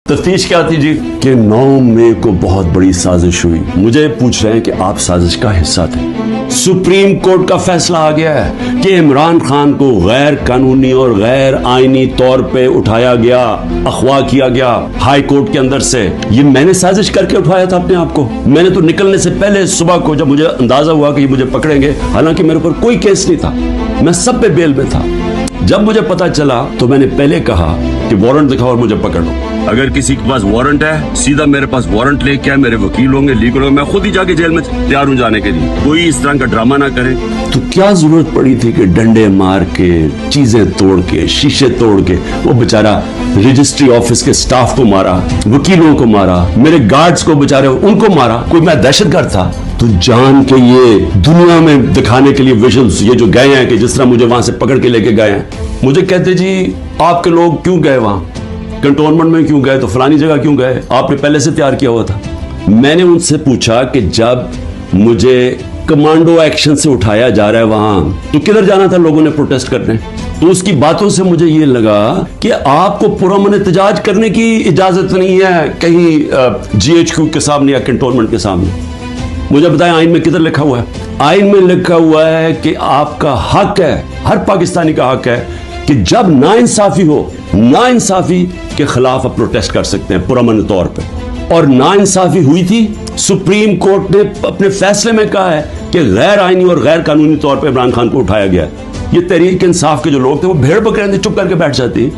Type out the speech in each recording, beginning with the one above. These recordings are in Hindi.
तफ्तीश क्या थी जी कि 9 मई को बहुत बड़ी साजिश हुई। मुझे पूछ रहे हैं कि आप साजिश का हिस्सा थे। सुप्रीम कोर्ट का फैसला आ गया है कि इमरान खान को गैर कानूनी और गैर आईनी तौर पे उठाया गया, अगवा किया गया हाई कोर्ट के अंदर से। ये मैंने साजिश करके उठाया था अपने आप को। मैंने तो निकलने से पहले सुबह को जब मुझे अंदाजा हुआ कि मुझे पकड़ेंगे, हालांकि मेरे ऊपर कोई केस नहीं था, मैं सब पे बेल में था। जब मुझे पता चला तो मैंने पहले कहा कि वारंट दिखाओ और मुझे पकड़ लो। अगर किसी के पास वारंट है, सीधा मेरे पास वारंट लेके आए, मेरे वकील होंगे, लीगल होंगे, मैं खुद ही जाके जेल में तैयार हूं जाने के लिए। कोई इस तरह का ड्रामा ना करे। तो क्या जरूरत पड़ी थी कि डंडे मार के, चीजें तोड़ के, शीशे तोड़ के वो बेचारा रजिस्ट्री ऑफिस के स्टाफ को मारा, वकीलों को मारा, मेरे गार्ड्स को बेचारे उनको मारा। कोई मैं दहशतगर्द था? तो जान के ये दुनिया में दिखाने के लिए विजुअल्स ये जो गए हैं कि जिस तरह मुझे वहां से पकड़ के लेके गए हैं, मुझे कहते जी आपके लोग क्यों गए वहां, कंटोनमेंट में क्यों गए, तो फलानी जगह क्यों गए, आपने पहले से तैयार किया हुआ था। मैंने उनसे पूछा कि जब मुझे कमांडो एक्शन से उठाया जा रहा है वहां, तो किधर जाना था लोगों ने प्रोटेस्ट करने? तो उसकी बातों से मुझे ये लगा कि आपको पुरअमन एहतजाज करने की इजाजत नहीं है कहीं GHQ के सामने या कंटोनमेंट के सामने। मुझे बताएं आइन में किधर लिखा हुआ है? आइन में लिखा हुआ है कि आपका हक है, हर पाकिस्तानी का हक है कि जब नाइंसाफी हो, नाइंसाफी के खिलाफ आप प्रोटेस्ट कर सकते हैं पुरअमन तौर पे। और नाइंसाफी हुई थी। सुप्रीम कोर्ट ने अपने फैसले में कहा है कि गैर आईनी और गैर कानूनी तौर पे इमरान खान को उठाया गया। ये तहरीक इंसाफ के जो लोग थे वो भेड़ बकरे चुप करके बैठ जाते।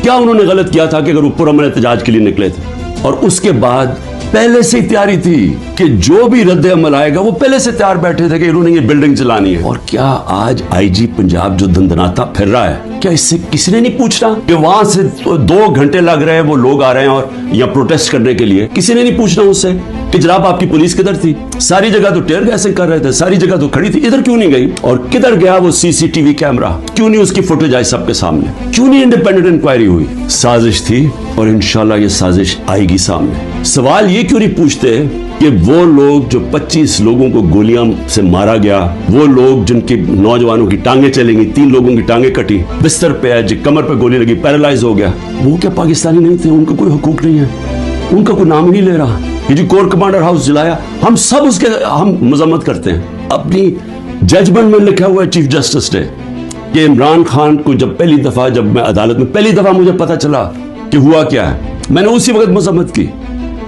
क्या उन्होंने गलत किया था कि अगर वो पुरअमन एहतजाज के लिए निकले थे? और उसके बाद पहले से ही तैयारी थी कि जो भी रद्द अमल आएगा वो पहले से तैयार बैठे थे कि इन्होंने ये बिल्डिंग चलानी है। और क्या आज IG पंजाब जो दंदनाता फिर रहा है, क्या इससे किसी ने नहीं पूछना कि वहां से 2 घंटे लग रहे हैं, वो लोग आ रहे हैं और या प्रोटेस्ट करने के लिए? किसी ने नहीं पूछना उससे कि जनाब आपकी पुलिस किधर थी? सारी जगह तो टेयर गैसिंग कर रहे थे, सारी जगह तो खड़ी थी, इधर क्यों नहीं गई? और किधर गया वो CCTV कैमरा? क्यों नहीं उसकी फुटेज आई सबके सामने? क्यों नहीं इंडिपेंडेंट इंक्वायरी हुई? साजिश थी और इंशाल्लाह ये साजिश आएगी सामने। सवाल ये क्यों नहीं पूछते कि वो लोग जो 25 लोगों को गोलियां से मारा गया, वो लोग जिनके नौजवानों की टांगे चलेंगी, 3 लोगों की टांगे कटी, बिस्तर पे है, जो कमर पे गोली लगी, पैरालाइज हो गया, वो क्या पाकिस्तानी नहीं थे? उनका कोई हुकूक नहीं है, उनका कोई नाम ही नहीं ले रहा। ये जो कोर कमांडर हाउस जलाया, हम सब उसके हम मजम्मत करते हैं। अपनी जजमेंट में लिखा हुआ है चीफ जस्टिस ने कि इमरान खान को जब पहली दफा, जब मैं अदालत में पहली दफा मुझे पता चला कि हुआ क्या है, मैंने उसी वक्त मजम्मत की।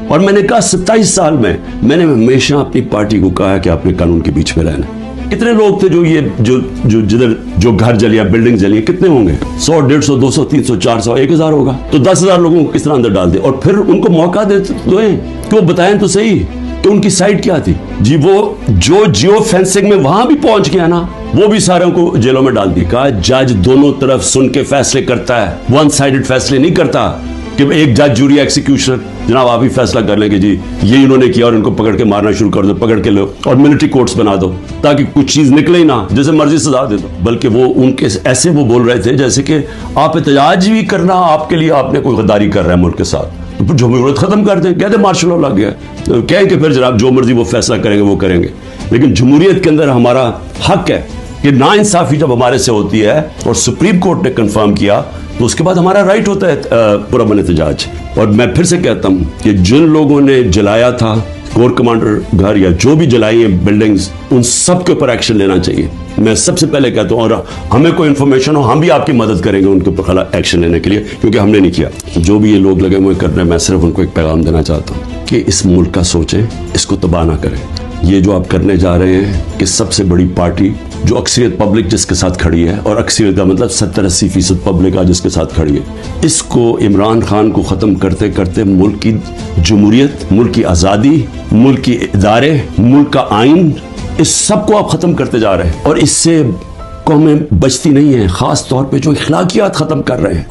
और मैंने कहा 27 साल में मैंने हमेशा अपनी पार्टी को कहा कि आपने कानून के बीच में रहना। कितने लोग थे जो जिधर जो घर जलिया, बिल्डिंग जली, कितने होंगे? 100, 150, 200, 300, 400, 1000 होगा। तो 10,000 लोगों को किस तरह अंदर डाल दे और फिर उनको मौका दे दो कि वो बताएं तो सही कि उनकी साइड क्या थी। जी वो जो जियो फेंसिंग में वहां भी पहुंच गया ना, वो भी सारों को जेलों में डाल दी। कहा जज दोनों तरफ सुन के फैसले करता है, वन साइडेड फैसले नहीं करता कि एक जज, जूरी, एक्सिक्यूशनर, जनाब आप ही फैसला कर लेंगे जी ये इन्होंने किया और इनको पकड़ के मारना शुरू कर दो, पकड़ के लो और मिलिट्री कोर्ट्स बना दो ताकि कुछ चीज निकले ही ना, जैसे मर्जी सजा दे दो। बल्कि वो उनके ऐसे वो बोल रहे थे जैसे कि आप एहतजाज भी करना आपके लिए आपने कोई गद्दारी कर रहा है मुल्क के साथ, तो जमहूरियत खत्म कर दें। कहते मार्शल लॉ लग गया, तो कहें कि फिर जनाब जो मर्जी वो फैसला करेंगे वो करेंगे। लेकिन जमहूरियत के अंदर हमारा हक है कि नाइंसाफी जब हमारे से होती है और सुप्रीम कोर्ट ने कंफर्म किया तो उसके बाद हमारा राइट होता है पुरअमन एहतजाज। और मैं फिर से कहता हूं कि जिन लोगों ने जलाया था कोर कमांडर घर या जो भी जलाई है बिल्डिंग्स, उन सब के ऊपर एक्शन लेना चाहिए। मैं सबसे पहले कहता हूं, और हमें कोई इन्फॉर्मेशन हो हम भी आपकी मदद करेंगे उनके ऊपर एक्शन लेने के लिए, क्योंकि हमने नहीं किया। जो भी ये लोग लगे हुए कर रहे हैं, मैं सिर्फ उनको एक पैगाम देना चाहता हूँ कि इस मुल्क का सोचें, इसको तबाह ना करें। ये जो आप करने जा रहे हैं कि सबसे बड़ी पार्टी जो अक्सरियत पब्लिक जिसके साथ खड़ी है, और अक्सरियत का मतलब 70-80% पब्लिक आज जिसके साथ खड़ी है, इसको इमरान खान को ख़त्म करते करते मुल्क की जमहूरियत, मुल्क की आज़ादी, मुल्क के इदारे, मुल्क का आइन, इस सब को आप ख़त्म करते जा रहे हैं। और इससे कौमें बचती नहीं हैं, ख़ास तौर पे जो अखलाकियात ख़त्म कर रहे हैं।